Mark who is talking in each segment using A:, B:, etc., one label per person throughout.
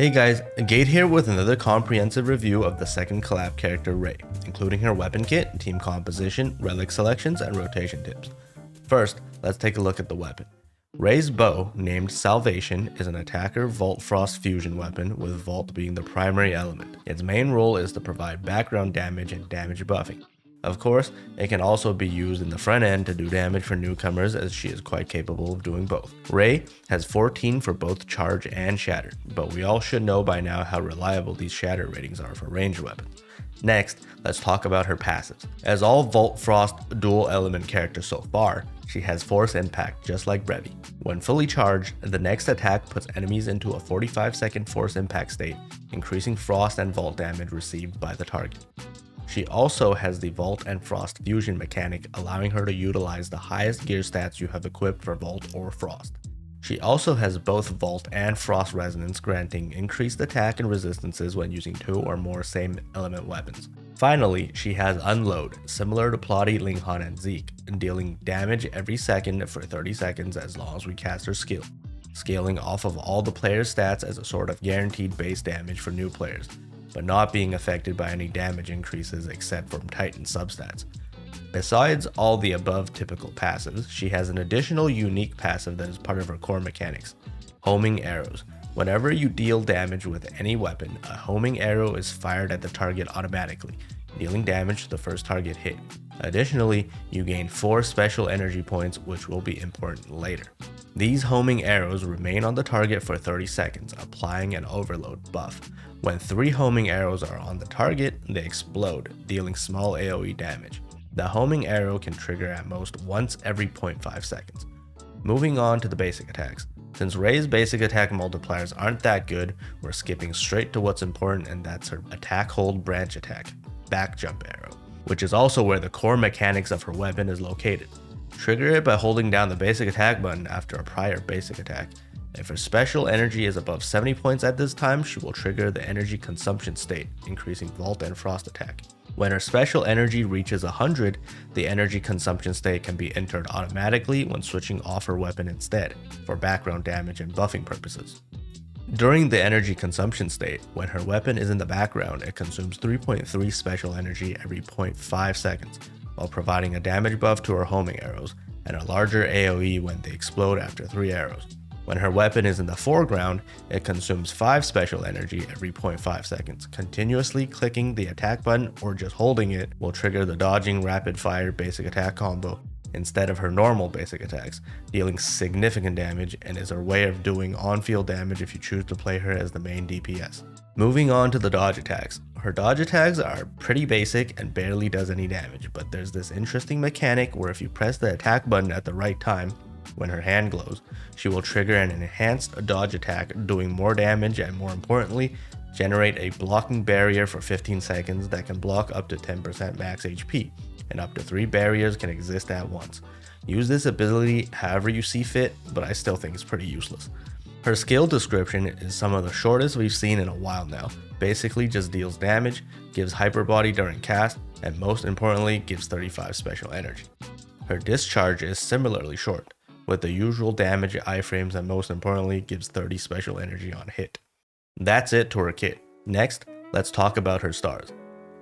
A: Hey guys, Gate here with another comprehensive review of the second collab character Rei, including her weapon kit, team composition, relic selections, and rotation tips. First, let's take a look at the weapon. Rei's bow, named Salvation, is an attacker Vault Frost fusion weapon, with Vault being the primary element. Its main role is to provide background damage and damage buffing. Of course, it can also be used in the front end to do damage for newcomers, as she is quite capable of doing both. Rei has 14 for both charge and shatter, but we all should know by now how reliable these shatter ratings are for ranged weapons. Next, let's talk about her passives. As all Vault Frost dual element characters so far, she has Force Impact just like Brevi. When fully charged, the next attack puts enemies into a 45-second Force Impact state, increasing Frost and Vault damage received by the target. She also has the Vault and Frost fusion mechanic, allowing her to utilize the highest gear stats you have equipped for Vault or Frost. She also has both Vault and Frost resonance, granting increased attack and resistances when using 2 or more same element weapons. Finally, she has Unload, similar to Plotty, Linghan, and Zeke, dealing damage every second for 30 seconds as long as we cast her skill, scaling off of all the player's stats as a sort of guaranteed base damage for new players, but not being affected by any damage increases except from Titan substats. Besides all the above typical passives, she has an additional unique passive that is part of her core mechanics, Homing Arrows. Whenever you deal damage with any weapon, a homing arrow is fired at the target automatically, dealing damage to the first target hit. Additionally, you gain 4 special energy points, which will be important later. These homing arrows remain on the target for 30 seconds, applying an overload buff. When 3 homing arrows are on the target, they explode, dealing small AoE damage. The homing arrow can trigger at most once every 0.5 seconds. Moving on to the basic attacks. Since Rei's basic attack multipliers aren't that good, we're skipping straight to what's important, and that's her attack hold branch attack, back jump arrow, which is also where the core mechanics of her weapon is located. Trigger it by holding down the basic attack button after a prior basic attack. If her special energy is above 70 points at this time, she will trigger the energy consumption state, increasing Vault and Frost attack. When her special energy reaches 100, the energy consumption state can be entered automatically when switching off her weapon instead, for background damage and buffing purposes. During the energy consumption state, when her weapon is in the background, it consumes 3.3 special energy every 0.5 seconds, while providing a damage buff to her homing arrows, and a larger AoE when they explode after 3 arrows. When her weapon is in the foreground, it consumes 5 special energy every 0.5 seconds. Continuously clicking the attack button or just holding it will trigger the dodging rapid fire basic attack combo instead of her normal basic attacks, dealing significant damage, and is her way of doing on-field damage if you choose to play her as the main DPS. Moving on to the dodge attacks. Her dodge attacks are pretty basic and barely does any damage, but there's this interesting mechanic where if you press the attack button at the right time, when her hand glows, she will trigger an enhanced dodge attack, doing more damage and, more importantly, generate a blocking barrier for 15 seconds that can block up to 10% max HP, and up to 3 barriers can exist at once. Use this ability however you see fit, but I still think it's pretty useless. Her skill description is some of the shortest we've seen in a while now. Basically just deals damage, gives hyper body during cast, and most importantly gives 35 special energy. Her discharge is similarly short, with the usual damage iframes, and most importantly gives 30 special energy on hit. That's it to her kit. Next, let's talk about her stars.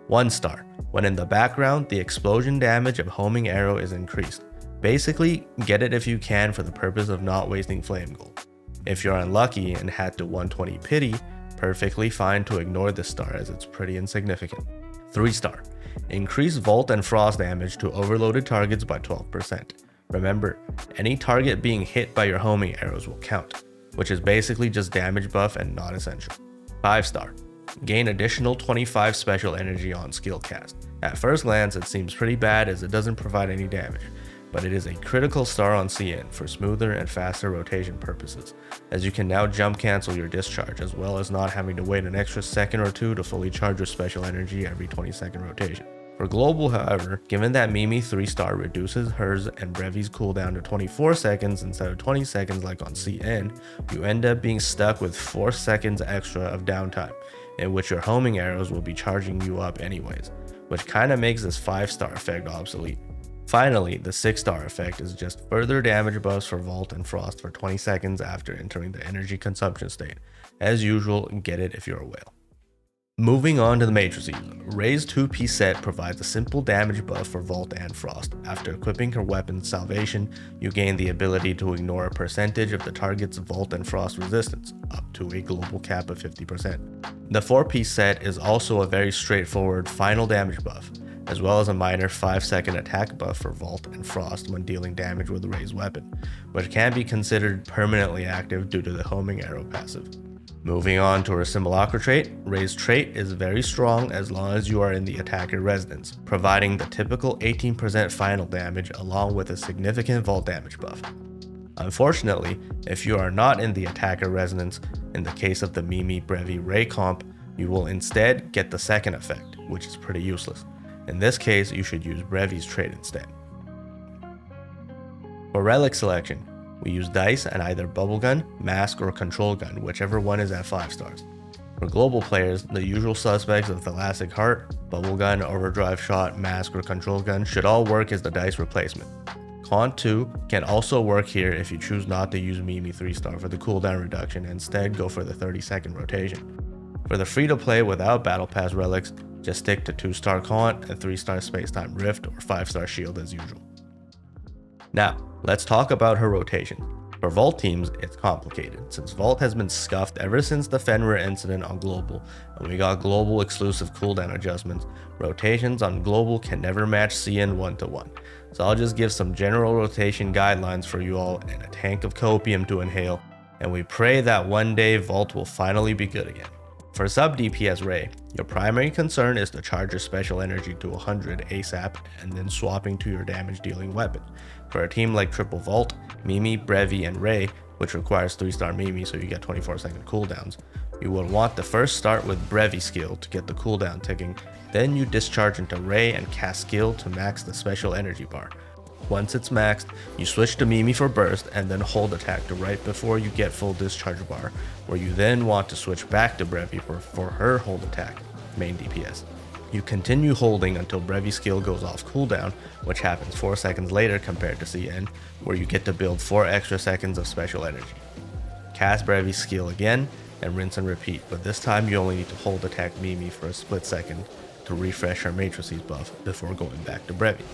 A: 1 star. When in the background, the explosion damage of homing arrow is increased. Basically, get it if you can for the purpose of not wasting flame gold. If you're unlucky and had to 120 pity, perfectly fine to ignore this star as it's pretty insignificant. 3 star. Increase Vault and Frost damage to overloaded targets by 12%. Remember, any target being hit by your homing arrows will count, which is basically just damage buff and not essential. 5 star. Gain additional 25 special energy on skill cast. At first glance, it seems pretty bad as it doesn't provide any damage, but it is a critical star on CN for smoother and faster rotation purposes, as you can now jump cancel your discharge, as well as not having to wait an extra second or 2 to fully charge your special energy every 20-second rotation. For global, however, given that Mimi 3-star reduces hers and Brevi's cooldown to 24 seconds instead of 20 seconds like on CN, you end up being stuck with 4 seconds extra of downtime, in which your homing arrows will be charging you up anyways, which kinda makes this 5-star effect obsolete. Finally, the 6-star effect is just further damage buffs for Vault and Frost for 20 seconds after entering the energy consumption state. As usual, get it if you're a whale. Moving on to the Matrices, Rei's 2P set provides a simple damage buff for Vault and Frost. After equipping her weapon's Salvation, you gain the ability to ignore a percentage of the target's Vault and Frost resistance, up to a global cap of 50%. The 4P set is also a very straightforward final damage buff, as well as a minor 5-second attack buff for Vault and Frost when dealing damage with Rei's weapon, which can be considered permanently active due to the homing arrow passive. Moving on to her Simulacra Trait, Rei's trait is very strong as long as you are in the attacker residence, providing the typical 18% final damage along with a significant vault damage buff. Unfortunately, if you are not in the attacker residence, in the case of the Mimi Brevi Rei comp, you will instead get the second effect, which is pretty useless. In this case, you should use Brevi's trait instead. For Relic Selection, we use dice and either bubble gun, mask, or control gun, whichever one is at 5 stars. For global players, the usual suspects of Thoracic Heart, bubble gun, overdrive shot, mask, or control gun should all work as the dice replacement. Con 2 can also work here if you choose not to use Mimi 3-star for the cooldown reduction and instead go for the 30-second rotation. For the free-to-play without Battle Pass relics, just stick to 2-star Con and 3-star Spacetime Rift or 5-star Shield as usual. Now, let's talk about her rotation. For Vault teams, it's complicated, since Vault has been scuffed ever since the Fenrir incident on Global, and we got Global exclusive cooldown adjustments. Rotations on Global can never match CN 1-to-1, so I'll just give some general rotation guidelines for you all and a tank of copium to inhale, and we pray that one day Vault will finally be good again. For sub DPS Rei, your primary concern is to charge your special energy to 100 ASAP and then swapping to your damage dealing weapon. For a team like Triple Vault, Mimi, Brevi, and Rei, which requires 3-star Mimi so you get 24-second cooldowns, you will want to first start with Brevi skill to get the cooldown ticking, then you discharge into Rei and cast skill to max the special energy bar. Once it's maxed, you switch to Mimi for burst and then hold attack to right before you get full discharge bar, where you then want to switch back to Brevi for her hold attack, main DPS. You continue holding until Brevi's skill goes off cooldown, which happens 4 seconds later compared to CN, where you get to build 4 extra seconds of special energy. Cast Brevi's skill again, and rinse and repeat, but this time you only need to hold attack Mimi for a split second to refresh her Matrices buff before going back to Brevi.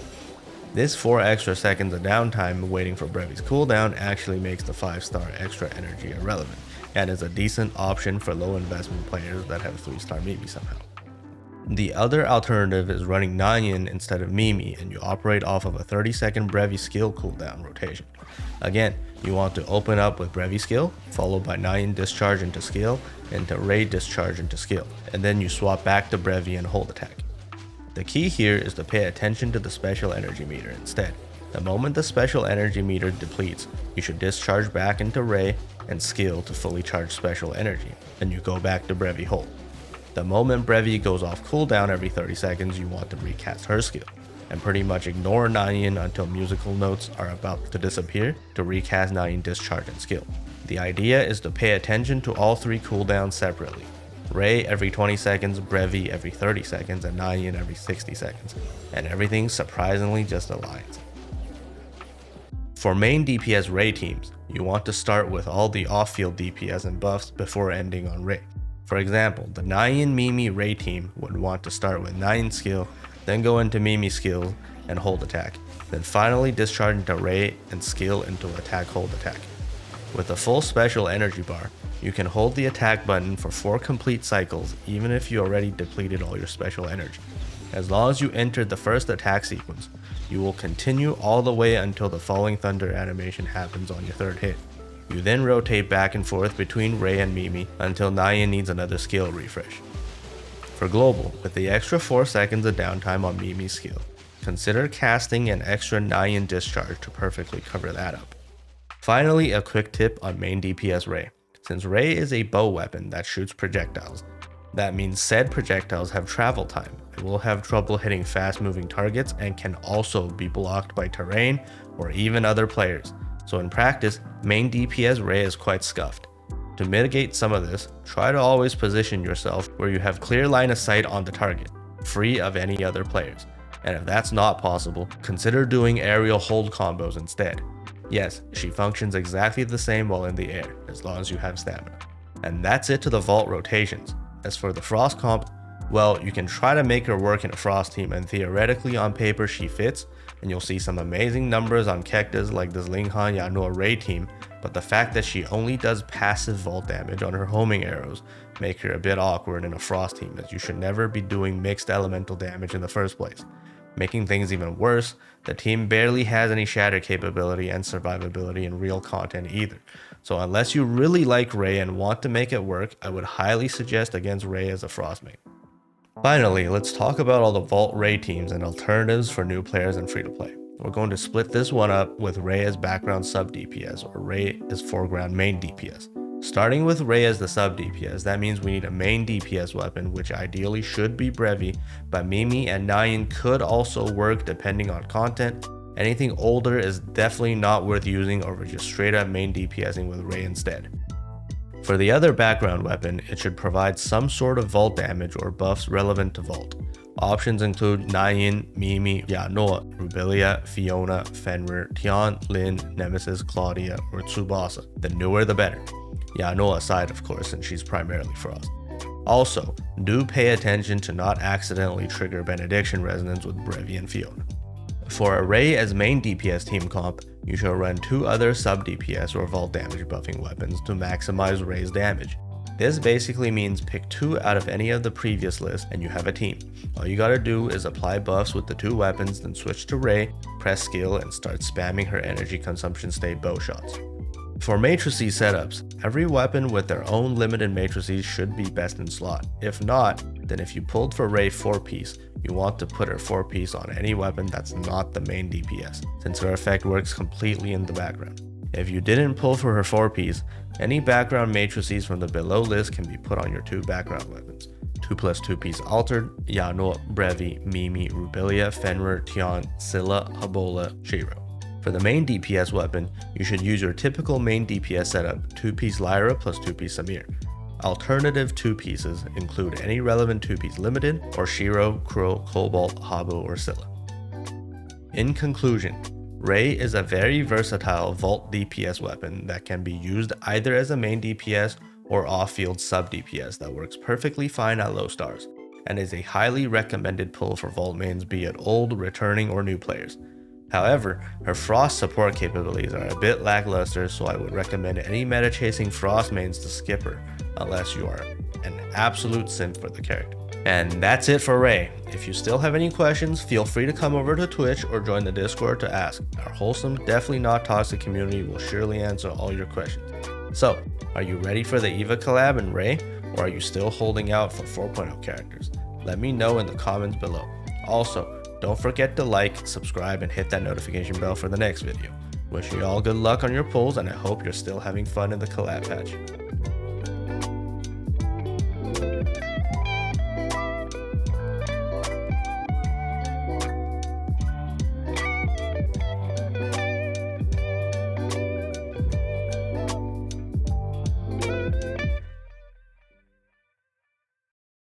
A: This 4 extra seconds of downtime waiting for Brevi's cooldown actually makes the 5-star extra energy irrelevant, and is a decent option for low investment players that have 3-star Mimi somehow. The other alternative is running Nyan instead of Mimi, and you operate off of a 30-second Brevi skill cooldown rotation. Again, you want to open up with Brevi skill, followed by Nyan discharge into skill, into Rei discharge into skill, and then you swap back to Brevi and hold attack. The key here is to pay attention to the special energy meter instead. The moment the special energy meter depletes, you should discharge back into Rei and skill to fully charge special energy, and you go back to Brevi hold. The moment Brevi goes off cooldown every 30 seconds, you want to recast her skill, and pretty much ignore Nyan until musical notes are about to disappear to recast Nyan discharge and skill. The idea is to pay attention to all 3 cooldowns separately. Rei every 20 seconds, Brevi every 30 seconds, and Nyan every 60 seconds, and everything surprisingly just aligns. For main DPS Rei teams, you want to start with all the off-field DPS and buffs before ending on Rei. For example, the Nyan Mimi Rei team would want to start with Nyan skill, then go into Mimi skill and hold attack, then finally discharge into Rei and skill into attack hold attack. With a full special energy bar, you can hold the attack button for 4 complete cycles even if you already depleted all your special energy. As long as you entered the first attack sequence, you will continue all the way until the Falling Thunder animation happens on your 3rd hit. You then rotate back and forth between Rei and Mimi until Nyan needs another skill refresh. For global, with the extra 4 seconds of downtime on Mimi's skill, consider casting an extra Nyan discharge to perfectly cover that up. Finally, a quick tip on main DPS Rei. Since Rei is a bow weapon that shoots projectiles, that means said projectiles have travel time and will have trouble hitting fast moving targets and can also be blocked by terrain or even other players. So in practice, main DPS Rei is quite scuffed. To mitigate some of this, try to always position yourself where you have clear line of sight on the target, free of any other players. And if that's not possible, consider doing aerial hold combos instead. Yes, she functions exactly the same while in the air, as long as you have stamina. And that's it to the vault rotations. As for the Frost Comp, well, you can try to make her work in a Frost team, and theoretically on paper she fits, and you'll see some amazing numbers on Kektas like this Linghan Yanoa Rei team, but the fact that she only does passive vault damage on her homing arrows make her a bit awkward in a Frost team, as you should never be doing mixed elemental damage in the first place. Making things even worse, the team barely has any shatter capability and survivability in real content either. So unless you really like Rei and want to make it work, I would highly suggest against Rei as a Frost main. Finally, let's talk about all the Vault Rei teams and alternatives for new players and free-to-play. We're going to split this one up with Rei as background sub DPS or Rei as foreground main DPS. Starting with Rei as the sub DPS, that means we need a main DPS weapon, which ideally should be Brevi, but Mimi and Nayan could also work depending on content. Anything older is definitely not worth using over just straight up main DPSing with Rei instead. For the other background weapon, it should provide some sort of vault damage or buffs relevant to vault. Options include Nayan, Mimi, Yanoa, Rubilia, Fiona, Fenrir, Tian, Lin, Nemesis, Claudia, or Tsubasa. The newer the better. Yanoa aside, of course, since she's primarily Frost. Also, do pay attention to not accidentally trigger Benediction Resonance with Brevi and Fiona. For a Rei as main DPS team comp, you should run 2 other sub DPS or vault damage buffing weapons to maximize Rei's damage. This basically means pick 2 out of any of the previous lists and you have a team. All you gotta do is apply buffs with the 2 weapons, then switch to Rei, press skill, and start spamming her energy consumption state bow shots. For matrices setups, every weapon with their own limited matrices should be best in slot. If not, then if you pulled for Rei 4-piece, you want to put her 4-piece on any weapon that's not the main DPS, since her effect works completely in the background. If you didn't pull for her 4-piece, any background matrices from the below list can be put on your 2 background weapons. 2+2-piece altered, Yanoa, Brevi, Mimi, Rubilia, Fenrir, Tian, Scylla, Habola, Shiro. For the main DPS weapon, you should use your typical main DPS setup, 2-piece Lyra plus 2-piece Samir. Alternative 2-pieces include any relevant 2-piece limited, or Shiro, Crow, Cobalt, Habu, or Scylla. In conclusion, Rei is a very versatile vault DPS weapon that can be used either as a main DPS or off-field sub DPS that works perfectly fine at low stars, and is a highly recommended pull for vault mains, be it old, returning, or new players. However, her Frost support capabilities are a bit lackluster, so I would recommend any meta chasing Frost mains to skip her, unless you are an absolute simp for the character. And that's it for Rei. If you still have any questions, feel free to come over to Twitch or join the Discord to ask. Our wholesome, definitely not toxic community will surely answer all your questions. So, are you ready for the EVA collab in Rei, or are you still holding out for 4.0 characters? Let me know in the comments below. Also, don't forget to like, subscribe, and hit that notification bell for the next video. Wishing you all good luck on your pulls, and I hope you're still having fun in the collab patch.